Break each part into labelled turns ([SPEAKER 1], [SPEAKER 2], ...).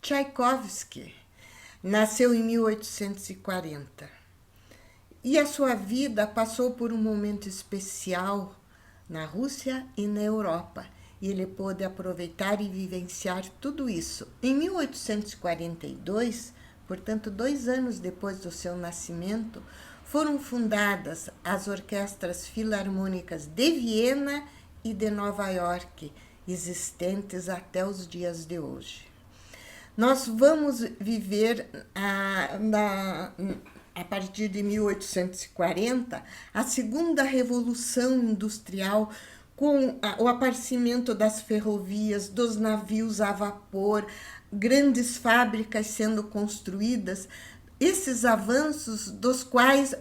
[SPEAKER 1] Tchaikovsky nasceu em 1840 e a sua vida passou por um momento especial na Rússia e na Europa. E ele pôde aproveitar e vivenciar tudo isso. Em 1842, portanto, 2 anos depois do seu nascimento, foram fundadas as orquestras filarmônicas de Viena e de Nova York, existentes até os dias de hoje. Nós vamos viver a partir de 1840 a segunda revolução industrial, com o aparecimento das ferrovias, dos navios a vapor, grandes fábricas sendo construídas, esses avanços dos quais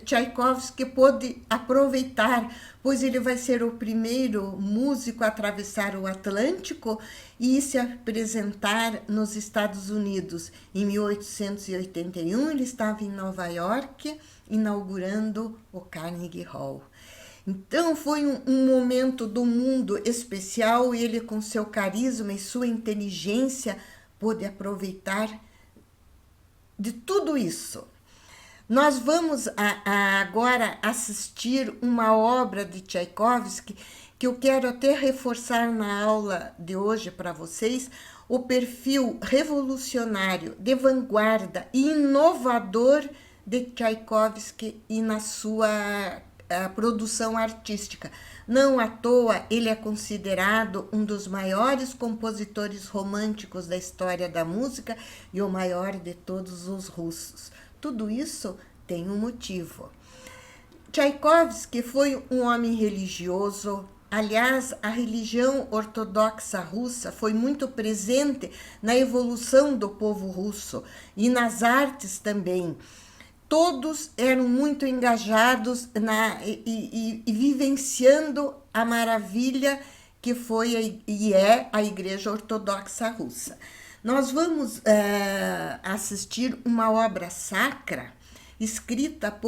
[SPEAKER 1] Tchaikovsky pôde aproveitar, pois ele vai ser o primeiro músico a atravessar o Atlântico e se apresentar nos Estados Unidos. Em 1881, ele estava em Nova York, inaugurando o Carnegie Hall. Então foi um momento do mundo especial e ele, com seu carisma e sua inteligência, pôde aproveitar de tudo isso. Nós vamos agora assistir uma obra de Tchaikovsky que eu quero até reforçar na aula de hoje para vocês, o perfil revolucionário, de vanguarda e inovador de Tchaikovsky e na sua produção artística. Não à toa, ele é considerado um dos maiores compositores românticos da história da música e o maior de todos os russos. Tudo isso tem um motivo. Tchaikovsky foi um homem religioso. Aliás, a religião ortodoxa russa foi muito presente na evolução do povo russo e nas artes também. Todos eram muito engajados e vivenciando a maravilha que foi e é a Igreja Ortodoxa Russa. Nós vamos assistir uma obra sacra escrita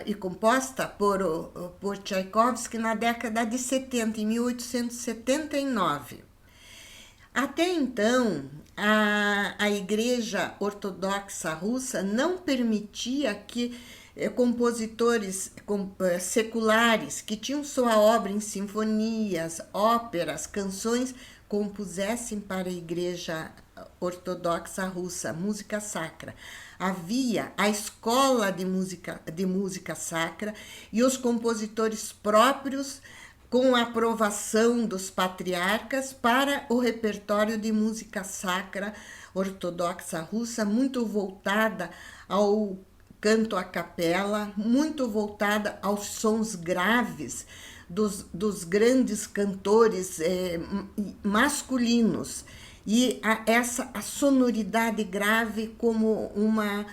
[SPEAKER 1] e composta por Tchaikovsky na década de 70, em 1879. Até então, a Igreja Ortodoxa Russa não permitia que compositores seculares que tinham sua obra em sinfonias, óperas, canções, compusessem para a Igreja Ortodoxa Russa música sacra. Havia a escola de música sacra e os compositores próprios, com a aprovação dos patriarcas, para o repertório de música sacra ortodoxa russa, muito voltada ao canto a capela, muito voltada aos sons graves dos grandes cantores masculinos. E a sonoridade grave como uma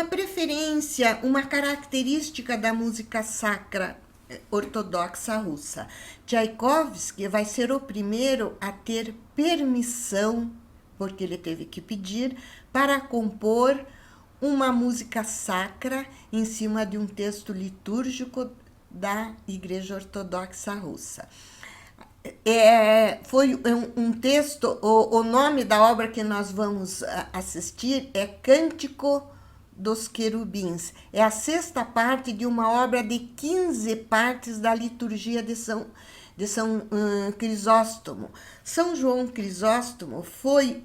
[SPEAKER 1] preferência, uma característica da música sacra ortodoxa russa. Tchaikovsky vai ser o primeiro a ter permissão, porque ele teve que pedir, para compor uma música sacra em cima de um texto litúrgico da Igreja Ortodoxa Russa. Foi um texto, o nome da obra que nós vamos assistir é Cântico dos Querubins. É a 6ª parte de uma obra de 15 partes da liturgia de São Crisóstomo. São João Crisóstomo foi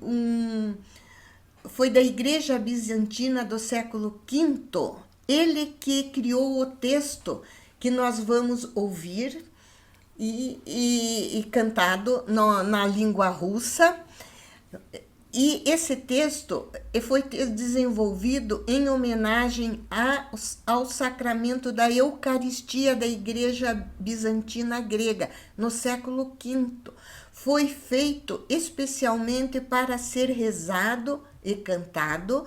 [SPEAKER 1] da Igreja Bizantina do século V. Ele que criou o texto que nós vamos ouvir e cantado na língua russa. E esse texto foi desenvolvido em homenagem ao sacramento da Eucaristia da Igreja Bizantina Grega, no século V. Foi feito especialmente para ser rezado e cantado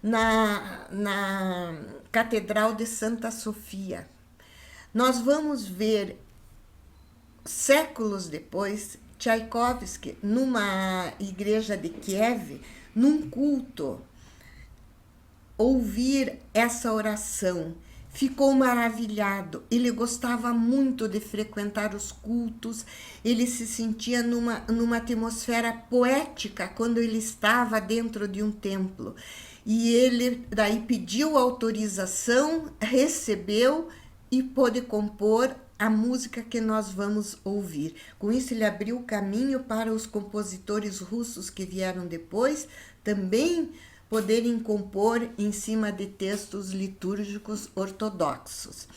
[SPEAKER 1] na Catedral de Santa Sofia. Nós vamos ver, séculos depois, Tchaikovsky, numa igreja de Kiev, num culto, ouvir essa oração: ficou maravilhado. Ele gostava muito de frequentar os cultos, ele se sentia numa atmosfera poética quando ele estava dentro de um templo. E ele daí pediu autorização, recebeu e pôde compor a música que nós vamos ouvir. Com isso, ele abriu o caminho para os compositores russos que vieram depois também poderem compor em cima de textos litúrgicos ortodoxos.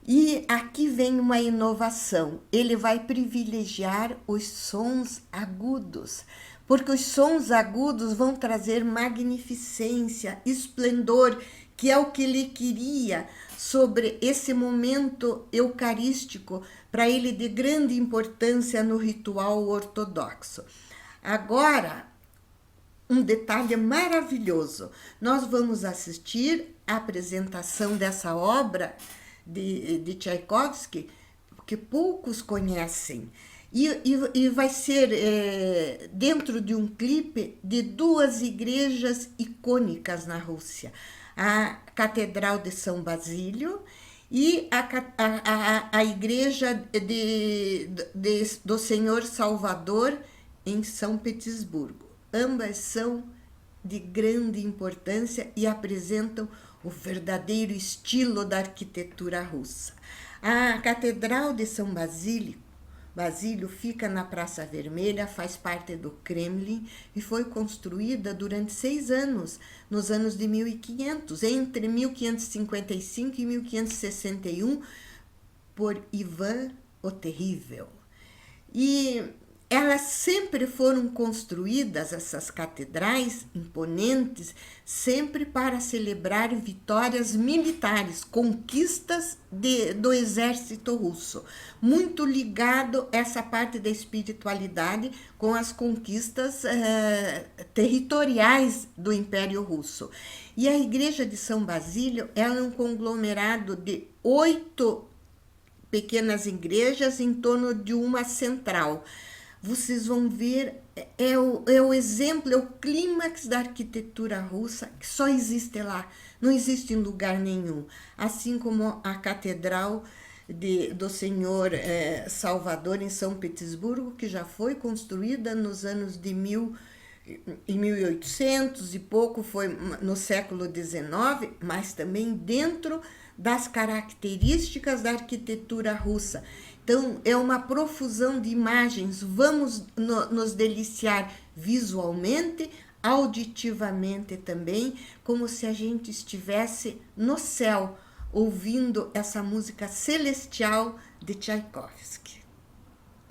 [SPEAKER 1] E aqui vem uma inovação. Ele vai privilegiar os sons agudos, porque os sons agudos vão trazer magnificência, esplendor, que é o que ele queria sobre esse momento eucarístico, para ele de grande importância no ritual ortodoxo. Agora, um detalhe maravilhoso. Nós vamos assistir a apresentação dessa obra de Tchaikovsky, que poucos conhecem. E vai ser dentro de um clipe de duas igrejas icônicas na Rússia. A Catedral de São Basílio e a igreja do Senhor Salvador em São Petersburgo. Ambas são de grande importância e apresentam o verdadeiro estilo da arquitetura russa. A Catedral de São Basílio fica na Praça Vermelha, faz parte do Kremlin e foi construída durante 6 anos, nos anos de 1500, entre 1555 e 1561, por Ivan o Terrível. E elas sempre foram construídas, essas catedrais imponentes, sempre para celebrar vitórias militares, conquistas do exército russo. Muito ligado essa parte da espiritualidade com as conquistas territoriais do Império Russo. E a Igreja de São Basílio é um conglomerado de 8 pequenas igrejas em torno de uma central. Vocês vão ver, é o exemplo, é o clímax da arquitetura russa, que só existe lá, não existe em lugar nenhum. Assim como a Catedral do Senhor Salvador em São Petersburgo, que já foi construída nos anos de 1800 e pouco, foi no século XIX, mas também dentro das características da arquitetura russa. Então, é uma profusão de imagens, vamos nos deliciar visualmente, auditivamente também, como se a gente estivesse no céu, ouvindo essa música celestial de Tchaikovsky.